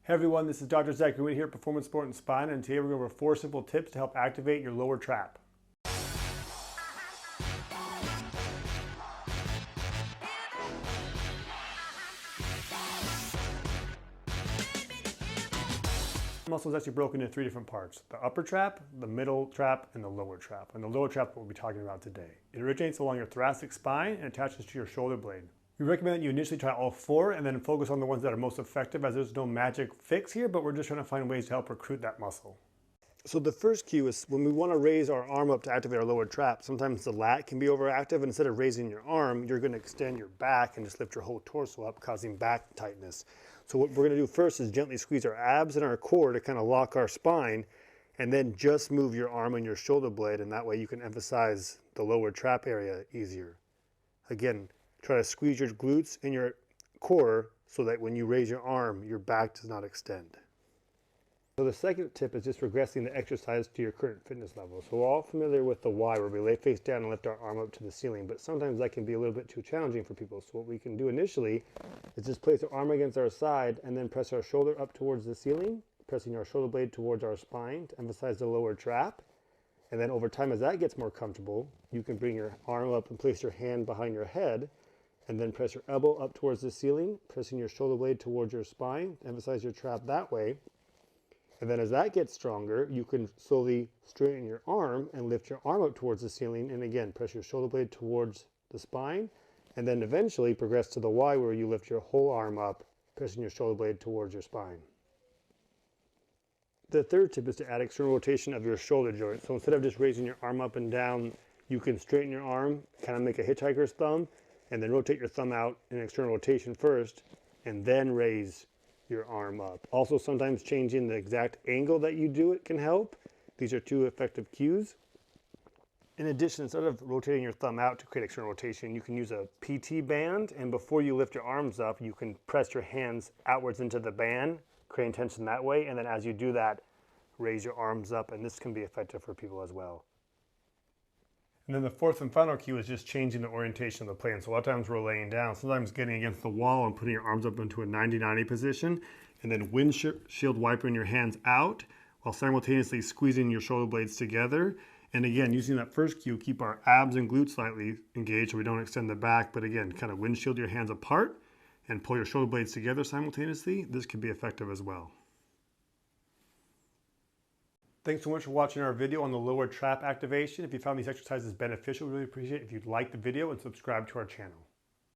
Hey everyone, this is Dr. Zach Greenwade here at Performance Sport and Spine, and today we're going over 4 simple tips to help activate your lower trap. The muscle is actually broken into 3 different parts: the upper trap, the middle trap, and the lower trap. And the lower trap is what we'll be talking about today. It originates along your thoracic spine and attaches to your shoulder blade. We recommend that you initially try all 4 and then focus on the ones that are most effective, as there's no magic fix here, but we're just trying to find ways to help recruit that muscle. So the first cue is when we want to raise our arm up to activate our lower trap, sometimes the lat can be overactive, and instead of raising your arm, you're going to extend your back and just lift your whole torso up, causing back tightness. So what we're going to do first is gently squeeze our abs and our core to kind of lock our spine, and then just move your arm and your shoulder blade, and that way you can emphasize the lower trap area easier. Again, try to squeeze your glutes and your core so that when you raise your arm, your back does not extend. So the second tip is just regressing the exercise to your current fitness level. So we're all familiar with the Y, where we lay face down and lift our arm up to the ceiling, but sometimes that can be a little bit too challenging for people. So what we can do initially is just place our arm against our side and then press our shoulder up towards the ceiling, pressing our shoulder blade towards our spine to emphasize the lower trap. And then over time, as that gets more comfortable, you can bring your arm up and place your hand behind your head, and then press your elbow up towards the ceiling, pressing your shoulder blade towards your spine, emphasize your trap that way. And then as that gets stronger, you can slowly straighten your arm and lift your arm up towards the ceiling, and again, press your shoulder blade towards the spine, and then eventually progress to the Y, where you lift your whole arm up, pressing your shoulder blade towards your spine. The third tip is to add external rotation of your shoulder joint. So instead of just raising your arm up and down, you can straighten your arm, kind of make a hitchhiker's thumb, and then rotate your thumb out in external rotation first, and then raise your arm up. Also, sometimes changing the exact angle that you do it can help. These are 2 effective cues. In addition, instead of rotating your thumb out to create external rotation, you can use a PT band, and before you lift your arms up, you can press your hands outwards into the band, creating tension that way, and then as you do that, raise your arms up, and this can be effective for people as well. And then the fourth and final cue is just changing the orientation of the plane. So a lot of times we're laying down, sometimes getting against the wall and putting your arms up into a 90-90 position, and then windshield wiping your hands out while simultaneously squeezing your shoulder blades together. And again, using that first cue, keep our abs and glutes slightly engaged so we don't extend the back, but again, kind of windshield your hands apart and pull your shoulder blades together simultaneously. This can be effective as well. Thanks so much for watching our video on the lower trap activation. If you found these exercises beneficial, we really appreciate it if you'd like the video and subscribe to our channel.